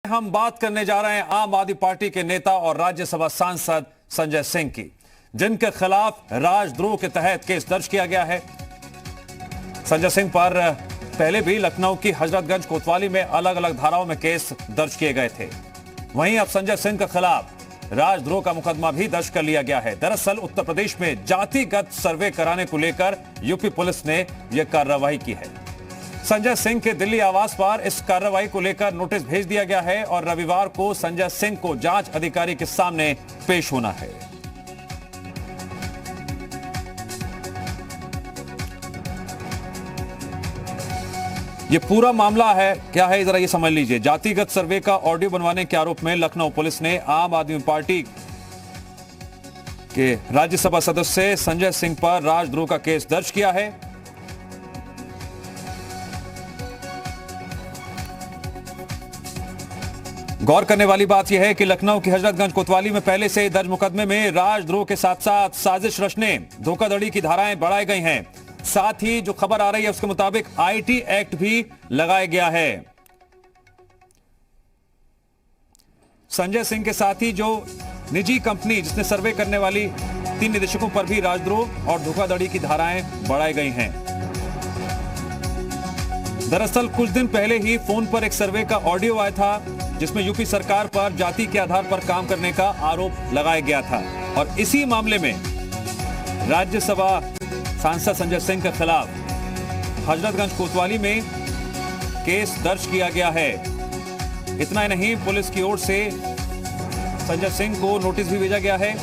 हम बात करने जा रहे हैं आम आदमी पार्टी के नेता और राज्यसभा सांसद संजय सिंह की, जिनके खिलाफ राजद्रोह के तहत केस दर्ज किया गया है। संजय सिंह पर पहले भी लखनऊ की हजरतगंज कोतवाली में अलग अलग धाराओं में केस दर्ज किए गए थे। वहीं अब संजय सिंह के खिलाफ राजद्रोह का मुकदमा भी दर्ज कर लिया गया है। दरअसल उत्तर प्रदेश में जातिगत सर्वे कराने को लेकर यूपी पुलिस ने यह कार्रवाई की है। संजय सिंह के दिल्ली आवास पर इस कार्रवाई को लेकर नोटिस भेज दिया गया है और रविवार को संजय सिंह को जांच अधिकारी के सामने पेश होना है। ये पूरा मामला है क्या है, जरा ये समझ लीजिए। जातिगत सर्वे का ऑडियो बनवाने के आरोप में लखनऊ पुलिस ने आम आदमी पार्टी के राज्यसभा सदस्य संजय सिंह पर राजद्रोह का केस दर्ज किया है। गौर करने वाली बात यह है कि लखनऊ की हजरतगंज कोतवाली में पहले से दर्ज मुकदमे में राजद्रोह के साथ साथ साजिश रचने, धोखाधड़ी की धाराएं बढ़ाई गई हैं। साथ ही जो खबर आ रही है उसके मुताबिक आईटी एक्ट भी लगाया गया है। संजय सिंह के साथ ही जो निजी कंपनी जिसने सर्वे करने वाली 3 निदेशकों पर भी राजद्रोह और धोखाधड़ी की धाराएं बढ़ाई गई हैं। दरअसल कुछ दिन पहले ही फोन पर एक सर्वे का ऑडियो आया था जिसमें यूपी सरकार पर जाति के आधार पर काम करने का आरोप लगाया गया था और इसी मामले में राज्यसभा सांसद संजय सिंह के खिलाफ हजरतगंज कोतवाली में केस दर्ज किया गया है। इतना ही नहीं, पुलिस की ओर से संजय सिंह को नोटिस भी भेजा गया है।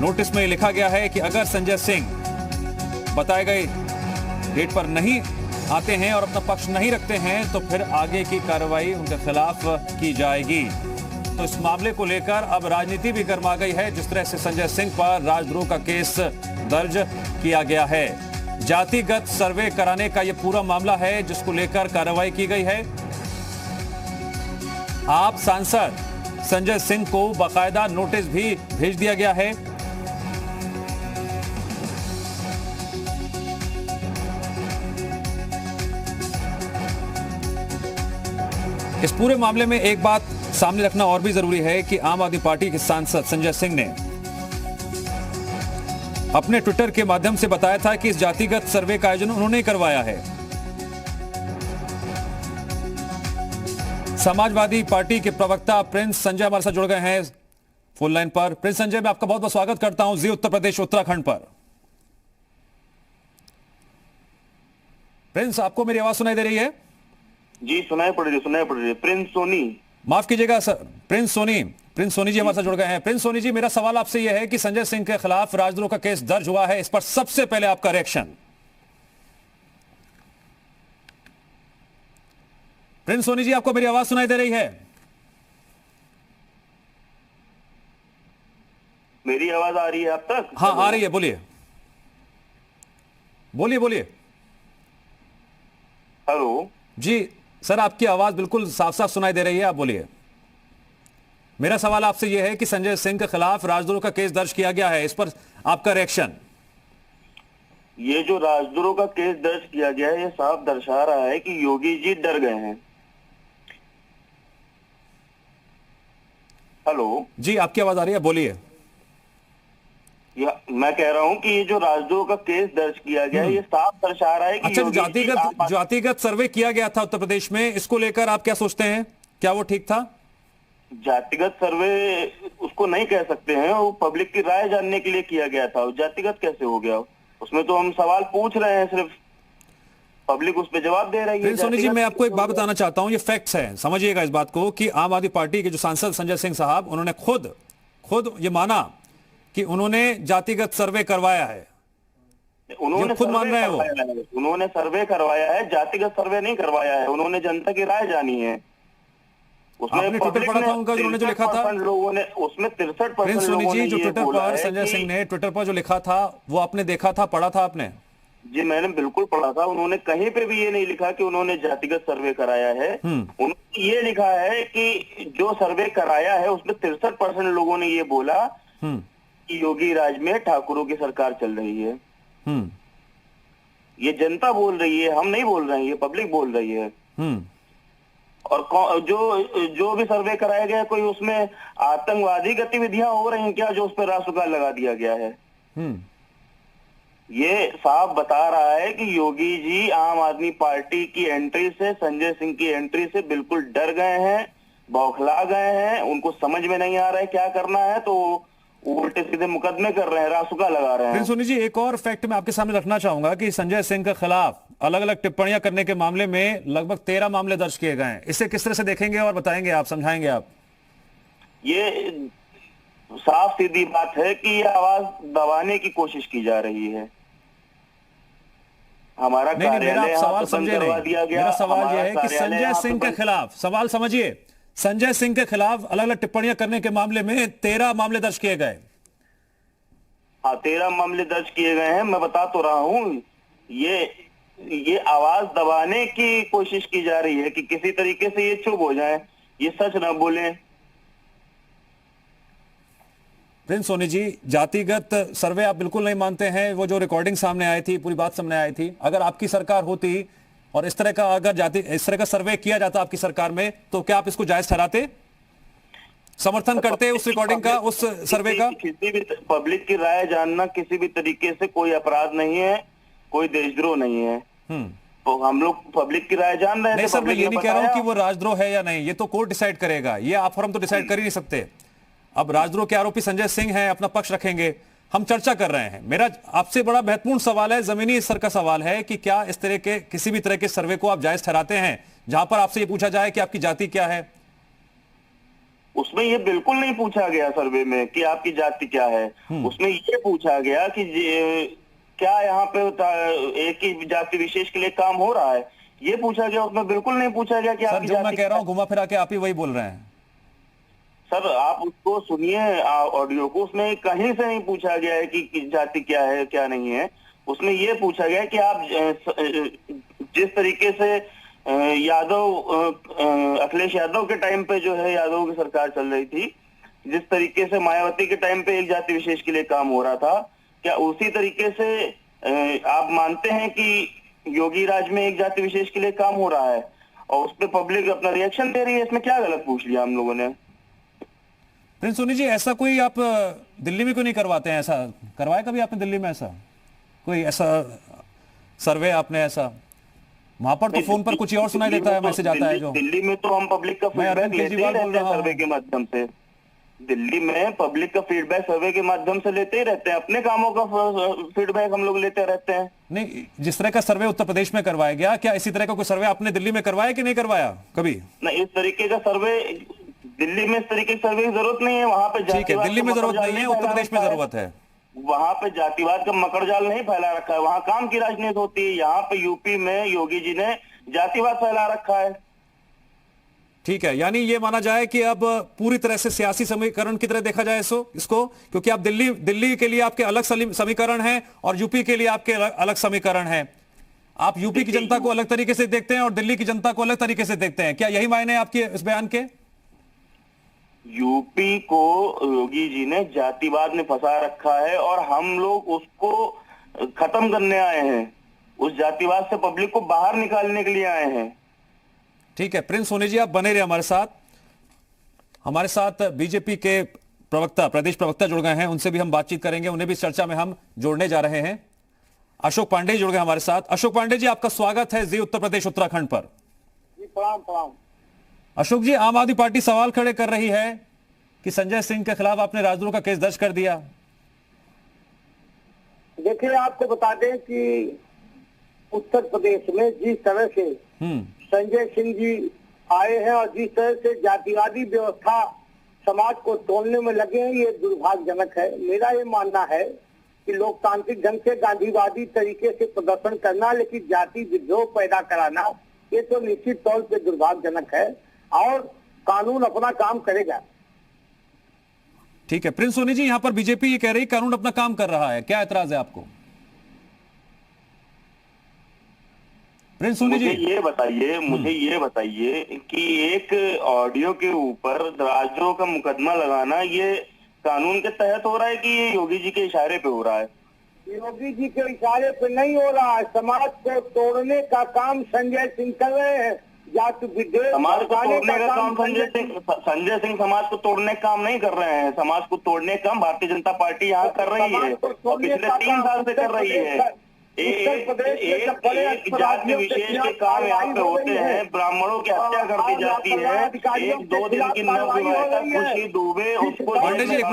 नोटिस में लिखा गया है कि अगर संजय सिंह बताए गए डेट पर नहीं आते हैं और अपना पक्ष नहीं रखते हैं तो फिर आगे की कार्रवाई उनके खिलाफ की जाएगी। तो इस मामले को लेकर अब राजनीति भी गर्मा गई है। जिस तरह से संजय सिंह पर राजद्रोह का केस दर्ज किया गया है, जातिगत सर्वे कराने का यह पूरा मामला है जिसको लेकर कार्रवाई की गई है। आप सांसद संजय सिंह को बाकायदा नोटिस भी भेज दिया गया है। इस पूरे मामले में एक बात सामने रखना और भी जरूरी है कि आम आदमी पार्टी के सांसद संजय सिंह ने अपने ट्विटर के माध्यम से बताया था कि इस जातिगत सर्वे का आयोजन उन्होंने करवाया है। समाजवादी पार्टी के प्रवक्ता प्रिंस संजय हमारे साथ जुड़ गए हैं फोन लाइन पर। प्रिंस संजय, मैं आपका बहुत बहुत स्वागत करता हूं जी उत्तर प्रदेश उत्तराखंड पर। प्रिंस, आपको मेरी आवाज सुनाई दे रही है? जी सुनाई पड़ रही है। प्रिंस सोनी, माफ कीजिएगा सर, प्रिंस सोनी जी हमारे साथ जुड़ गए हैं। प्रिंस सोनी जी, मेरा सवाल आपसे यह है कि संजय सिंह के खिलाफ राजद्रोह का केस दर्ज हुआ है, इस पर सबसे पहले आपका रिएक्शन। प्रिंस सोनी जी, आपको मेरी आवाज सुनाई दे रही है? मेरी आवाज आ रही है अब तक? हाँ, आ रही है, बोलिए बोलिए बोलिए। हेलो जी सर, आपकी आवाज बिल्कुल साफ साफ सुनाई दे रही है, आप बोलिए। मेरा सवाल आपसे यह है कि संजय सिंह के खिलाफ राजद्रोह का केस दर्ज किया गया है, इस पर आपका रिएक्शन। ये जो राजद्रोह का केस दर्ज किया गया है, ये साफ दर्शा रहा है कि योगी जी डर गए हैं। हेलो जी, आपकी आवाज आ रही है, बोलिए। मैं कह रहा हूं कि ये जो राजद्रोह का केस दर्ज किया गया है, ये साफ दर्शा रहा है कि अच्छा, जातिगत सर्वे किया गया था उत्तर प्रदेश में, इसको लेकर आप क्या सोचते हैं? क्या वो ठीक था? जातिगत सर्वे उसको नहीं कह सकते हैं, वो पब्लिक की राय जानने के लिए किया गया था। जातिगत कैसे हो गया? उसमें तो हम सवाल पूछ रहे हैं, सिर्फ पब्लिक उस पर जवाब दे रही है। सोनी जी, मैं आपको एक बात बताना चाहता हूं, ये फैक्ट्स है, समझिएगा इस बात को कि आम आदमी पार्टी के जो सांसद संजय सिंह साहब, उन्होंने खुद ये माना कि उन्होंने जातिगत सर्वे करवाया है। उन्होंने खुद मान रहे हैं वो। उन्होंने सर्वे करवाया है, जातिगत सर्वे नहीं करवाया है। उन्होंने जनता की राय जानी है। आपने ट्विटर पढ़ा था उनका, उन्होंने जो लिखा था? लोगों ने उसमें 63% सोनी जी, जो ट्विटर पर संजय सिंह ने ट्विटर पर जो लिखा था वो आपने देखा था, पढ़ा था आपने? जी मैंने बिल्कुल पढ़ा था। उन्होंने कहीं पे भी ये नहीं लिखा कि उन्होंने जातिगत सर्वे कराया है। उन्होंने ये लिखा है कि जो सर्वे कराया है उसमें 63% लोगों ने ये बोला कि योगी राज में ठाकुरों की सरकार चल रही है। ये जनता बोल रही है, हम नहीं बोल रहे हैं, ये पब्लिक बोल रही है। और जो भी सर्वे कराया गया कोई उसमें आतंकवादी गतिविधियां हो रही हैं क्या जो उस पर रासुका लगा दिया गया है? ये साफ बता रहा है कि योगी जी आम आदमी पार्टी की एंट्री से, संजय सिंह की एंट्री से बिल्कुल डर गए हैं, बौखला गए हैं, उनको समझ में नहीं आ रहा है क्या करना है, तो उल्टे सीधे मुकदमे कर रहे हैं, रासुका लगा रहे हैं। सोनी जी, एक और फैक्ट मैं आपके सामने रखना चाहूंगा कि संजय सिंह के खिलाफ अलग अलग टिप्पणियां करने के मामले में लगभग 13 मामले दर्ज किए गए हैं। इसे किस तरह से देखेंगे और बताएंगे आप, समझाएंगे आप? ये साफ सीधी बात है कि ये आवाज दबाने की कोशिश की जा रही है। हमारा मेरा सवाल समझे नहीं। मेरा सवाल यह है कि संजय सिंह के खिलाफ, सवाल समझिए, संजय सिंह के खिलाफ अलग अलग टिप्पणियां करने के मामले में 13 मामले दर्ज किए गए। हाँ, 13 मामले दर्ज किए गए हैं। मैं बता तो रहा हूं, ये आवाज दबाने की कोशिश की जा रही है कि किसी तरीके से ये चुप हो जाए, ये सच ना बोले। प्रिंस सोनी जी, जातिगत सर्वे आप बिल्कुल नहीं मानते हैं। वो जो रिकॉर्डिंग सामने आई थी, पूरी बात सामने आई थी, अगर आपकी सरकार होती और इस तरह का सर्वे किया जाता आपकी सरकार में, तो क्या आप इसको जायज ठहराते, समर्थन करते उस रिकॉर्डिंग का, उस सर्वे का? किसी भी पब्लिक की राय जानना किसी भी तरीके से कोई अपराध नहीं है, कोई देशद्रोह नहीं है। तो हम लोग पब्लिक की राय जान रहे हैं। नहीं सर, मैं ये नहीं कह रहा हूं कि वो राजद्रोह है या नहीं, ये तो कोर्ट डिसाइड करेगा, ये आप और हम तो डिसाइड कर ही नहीं सकते। अब राजद्रोह के आरोपी संजय सिंह हैं, अपना पक्ष रखेंगे, हम चर्चा कर रहे हैं। मेरा आपसे बड़ा महत्वपूर्ण सवाल है, जमीनी स्तर का सवाल है कि क्या इस तरह के किसी भी तरह के सर्वे को आप जायज ठहराते हैं जहां पर आपसे ये पूछा जाए कि आपकी जाति क्या है? उसमें ये बिल्कुल नहीं पूछा गया सर्वे में कि आपकी जाति क्या है। उसमें ये पूछा गया कि क्या यहाँ पे एक ही जाति विशेष के लिए काम हो रहा है, ये पूछा गया। उसमें बिल्कुल नहीं पूछा गया कि आपकी जाति। मैं कह रहा हूँ घुमा फिरा के आप ही वही बोल रहे हैं सर। आप उसको सुनिए ऑडियो को, उसमें कहीं से नहीं पूछा गया है कि जाति क्या है क्या नहीं है। उसमें ये पूछा गया कि आप जिस तरीके से अखिलेश यादव के टाइम पे जो है यादव की सरकार चल रही थी, जिस तरीके से मायावती के टाइम पे एक जाति विशेष के लिए काम हो रहा था, क्या उसी तरीके से आप मानते हैं कि योगी राज में एक जाति विशेष के लिए काम हो रहा है? और उस पर पब्लिक अपना रिएक्शन दे रही है, इसमें क्या गलत पूछ लिया हम लोगों ने? प्रिंस सोनी जी, ऐसा कोई आप दिल्ली में क्यों नहीं करवाते हैं? ऐसा करवाया कभी आपने दिल्ली में? ऐसा कोई ऐसा सर्वे आपने ऐसा? वहां पर तो फोन पर कुछ और सुनाई देता है, मैसेज आता है जो। दिल्ली में तो हम पब्लिक का फीडबैक लेते ही रहते हैं सर्वे के माध्यम से। दिल्ली में पब्लिक का फीडबैक सर्वे के माध्यम से लेते ही रहते हैं, अपने कामों का फीडबैक हम लोग लेते रहते हैं। नहीं, जिस तरह का सर्वे उत्तर प्रदेश में करवाया गया, क्या इसी तरह का कोई सर्वे आपने दिल्ली में करवाया कि नहीं करवाया कभी? नहीं, इस तरीके का सर्वे दिल्ली में, इस तरीके की सर्वे की जरूरत नहीं है। वहां पे ठीक है, दिल्ली में जरूरत नहीं है, उत्तर प्रदेश में जरूरत है। वहां पे जातिवाद का मकड़जाल नहीं फैला रखा है, वहां काम की राजनीति होती है। यहाँ पे यूपी में योगी जी ने जातिवाद फैला रखा है। ठीक है, यानी ये माना जाए कि अब पूरी तरह से सियासी समीकरण की तरह देखा जाए इसको, क्योंकि आप दिल्ली के लिए आपके अलग समीकरण हैं और यूपी के लिए आपके अलग समीकरण हैं। आप यूपी की जनता को अलग तरीके से देखते हैं और दिल्ली की जनता को अलग तरीके से देखते हैं, क्या यही मायने हैं आपके इस बयान के? यूपी को योगी जी ने जातिवाद में फंसा रखा है और हम लोग उसको खत्म करने आए हैं। उस जातिवाद से पब्लिक को बाहर निकालने के लिए आए हैं। ठीक है, प्रिंस सोनी जी, आप बने रहे हमारे साथ बीजेपी के प्रवक्ता, प्रदेश प्रवक्ता जुड़ गए हैं, उनसे भी हम बातचीत करेंगे, उन्हें भी इस चर्चा में हम जोड़ने जा रहे हैं। अशोक पांडे जुड़ गए हमारे साथ। अशोक पांडे जी, आपका स्वागत है जी उत्तर प्रदेश उत्तराखंड पर। जी, प्रणाम। अशोक जी, आम आदमी पार्टी सवाल खड़े कर रही है कि संजय सिंह के खिलाफ आपने राजद्रोह का केस दर्ज कर दिया। देखिए, आपको बता दें कि उत्तर प्रदेश में जिस तरह से संजय सिंह जी आए हैं और जिस तरह से जातिवादी व्यवस्था समाज को तोड़ने में लगे हैं, ये दुर्भाग्यजनक है। मेरा ये मानना है कि लोकतांत्रिक ढंग से गांधीवादी तरीके से प्रदर्शन करना, लेकिन जाति विद्रोह पैदा कराना, ये तो निश्चित तौर पे दुर्भाग्यजनक है और कानून अपना काम करेगा। ठीक है, प्रिंस सोनी जी, यहां पर बीजेपी ये कह रही कानून अपना काम कर रहा है, क्या ऐतराज है आपको? प्रिंस सोनी जी, मुझे ये बताइए कि एक ऑडियो के ऊपर राजद्रोह का मुकदमा लगाना ये कानून के तहत हो रहा है कि ये योगी जी के इशारे पे हो रहा है? योगी जी के इशारे पे नहीं हो रहा है। समाज को तोड़ने का काम संजय सिंह कर रहे हैं जाति विद्वेष समाज को भड़काने तोड़ने का काम संजय सिंह समाज को तोड़ने का काम नहीं कर रहे हैं। समाज को तोड़ने का काम भारतीय जनता पार्टी यहाँ कर रही है और पिछले 3 साल से कर रही है। एक जाति विशेष के काम यहाँ पे होते हैं, ब्राह्मणों की हत्या कर दी जाती है, 1-2 दिन की नवविवाहिता खुशी दुबे उसको। पांडे जी एक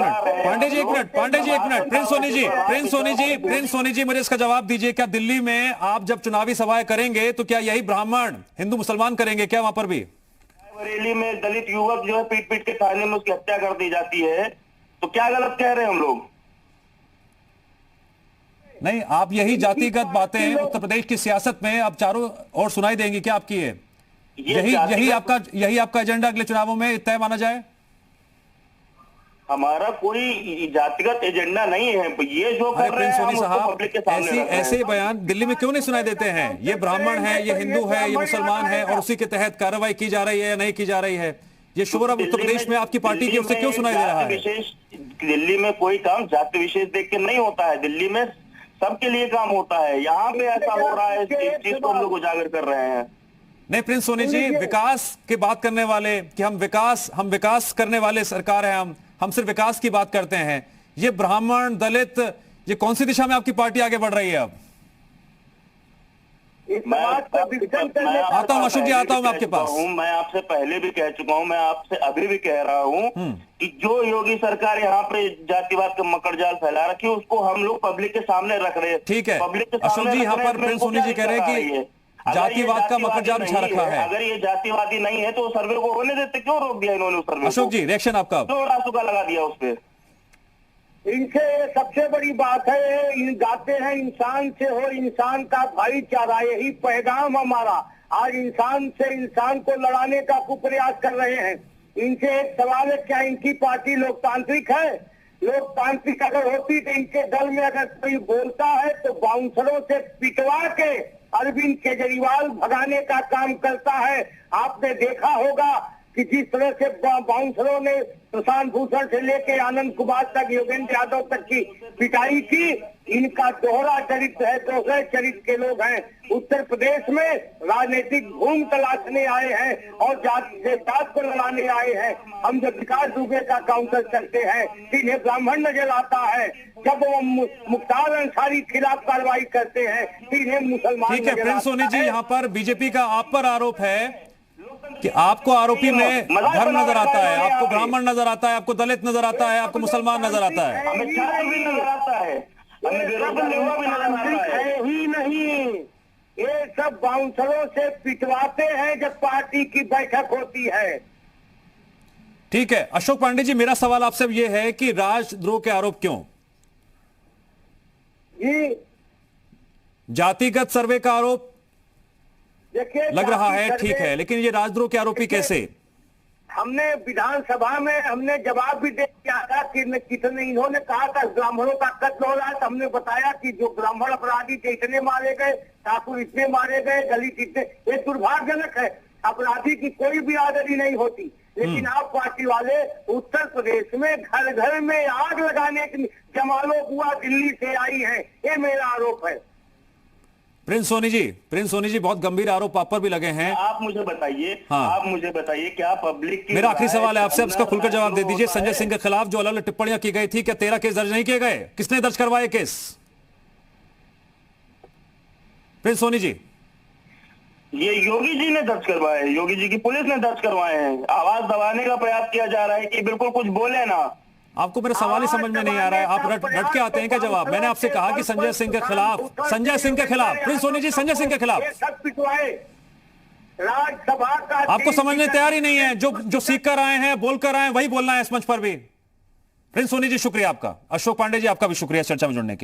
मिनट, प्रिंस सोनी जी मुझे इसका जवाब दीजिए। क्या दिल्ली में आप जब चुनावी सभाएं करेंगे तो क्या यही ब्राह्मण हिंदू मुसलमान करेंगे क्या वहां पर भी? बरेली में दलित युवक जो है पीट पीट के थाने में उसकी हत्या कर दी जाती है, तो क्या गलत कह रहे हैं हम लोग? नहीं, आप यही जातिगत बातें उत्तर प्रदेश की सियासत में अब चारों ओर सुनाई देंगी क्या आपकी? यही आपका एजेंडा अगले चुनावों में तय माना जाए? हमारा कोई जातिगत एजेंडा नहीं है। ये जो कर रहे हैं हम उसको पब्लिक के सामने ऐसे बयान दिल्ली में क्यों नहीं सुनाई देते हैं? ये ब्राह्मण है, ये हिंदू है, ये मुसलमान है और उसी के तहत कार्रवाई की जा रही है या नहीं की जा रही है? ये शोर अब उत्तर प्रदेश में आपकी पार्टी की ओर से क्यों सुनाई दे रहा है? दिल्ली में कोई काम जाति विशेष देख के नहीं होता है, दिल्ली में सबके लिए काम होता है। यहाँ पे ऐसा हो रहा है, इस चीज को हम लोग उजागर कर रहे हैं। नहीं प्रिंस सोनी जी, विकास की बात करने वाले कि हम विकास करने वाले सरकार है, हम सिर्फ विकास की बात करते हैं। ये ब्राह्मण दलित, ये कौन सी दिशा में आपकी पार्टी आगे बढ़ रही है अब? आता हूं अशोक जी, आता हूं मैं आपके पास। मैं आपसे पहले भी कह चुका हूं, मैं आपसे अभी भी कह रहा हूं कि जो योगी सरकार यहाँ पे जातिवाद का मकड़जाल फैला रखी है उसको हम लोग पब्लिक के सामने रख रहे हैं। ठीक है अशोक जी, यहाँ पर प्रिंस सोनी जी कह रहे हैं कि जातिवाद का मकड़जाल बिछा रखा है। अगर ये जातिवादी नहीं है तो सर्वे को होने देते, क्यों रोक दिया इन्होंने उस सर्वे? अशोक जी रिएक्शन आपका? क्यों रासुका लगा दिया उस पर? इनसे सबसे बड़ी बात है, इन गाते हैं इंसान से हो इंसान का भाईचारा, यही पैगाम हमारा। आज इंसान से इंसान को लड़ाने का कुप्रयास कर रहे हैं। इनसे एक सवाल है, क्या इनकी पार्टी लोकतांत्रिक है? लोकतांत्रिक अगर होती तो इनके दल में अगर कोई बोलता है तो बाउंसरों से पिटवा के अरविंद केजरीवाल भगाने का काम करता है। आपने देखा होगा कि जिस तरह से बाउंसरों ने प्रशांत भूषण से लेके आनंद कुमार तक, योगेंद्र यादव तक की पिटाई की। इनका दोहरा चरित्र है, दोहरे चरित्र के लोग हैं। उत्तर प्रदेश में राजनीतिक भूमि तलाशने आए हैं और जात को लड़ाने आए हैं। हम जब विकास दुबे का काउंटर करते हैं तो इन्हें ब्राह्मण नजर आता है, जब वो मुख्तार अंसारी खिलाफ कार्रवाई करते हैं तो इन्हें मुसलमान। ठीक है प्रिंस सोनी जी, यहाँ पर बीजेपी का आप पर आरोप है कि आपको आरोपी में धर्म नजर आता है, आपको ब्राह्मण नजर आता है, आपको दलित नजर आता है, आपको मुसलमान नजर आता है। हमें छात्र भी नजर आता है, हमें बेरोजगार युवा भी नजर आता है। ही नहीं, ये सब बाउंसरों से पिटवाते हैं जब पार्टी की बैठक होती है। ठीक है अशोक पांडे जी, मेरा सवाल आपसे यह है कि राजद्रोह के आरोप क्यों? जी, जातिगत सर्वे का आरोप देखिए लग रहा है, ठीक है, लेकिन ये राजद्रोह के आरोपी कैसे? हमने विधानसभा में हमने जवाब भी दे दिया था कि कितने इन्होंने कहा था ब्राह्मणों का कत्ल हो रहा है, तो हमने बताया कि जो ब्राह्मण अपराधी थे इतने मारे गए, ठाकुर इतने मारे गए, दलित इतने। ये दुर्भाग्यजनक है, अपराधी की कोई बिरादरी नहीं होती। लेकिन आप पार्टी वाले उत्तर प्रदेश में घर घर में आग लगाने की जमालो बुआ दिल्ली से आई है, ये मेरा आरोप है। प्रिंस सोनी जी बहुत गंभीर आरोप आप पर भी लगे हैं। आप मुझे बताइए, हाँ। आप मुझे बताइए क्या पब्लिक की, मेरा आखिरी सवाल है आपसे, उसका खुलकर जवाब दे दीजिए। संजय सिंह के खिलाफ जो अलग अलग टिप्पणियां की गई थी, क्या 13 केस दर्ज नहीं किए गए? किसने दर्ज करवाए केस? प्रिंस सोनी जी, ये योगी जी ने दर्ज करवाए, योगी जी की पुलिस ने दर्ज करवाए हैं। आवाज दबाने का प्रयास किया जा रहा है कि बिल्कुल कुछ बोले ना। आपको मेरा सवाल ही समझ में नहीं आ रहा है, आप रट के आते हैं क्या जवाब? मैंने आपसे कहा कि संजय सिंह के खिलाफ प्रिंस सोनी जी, संजय सिंह के खिलाफ राज्यसभा का आपको समझने तैयार ही नहीं है। जो सीख कर आए हैं, बोलकर आए हैं, वही बोलना है इस मंच पर भी। प्रिंस सोनी जी शुक्रिया आपका। अशोक पांडे जी आपका भी शुक्रिया चर्चा में जुड़ने के लिए।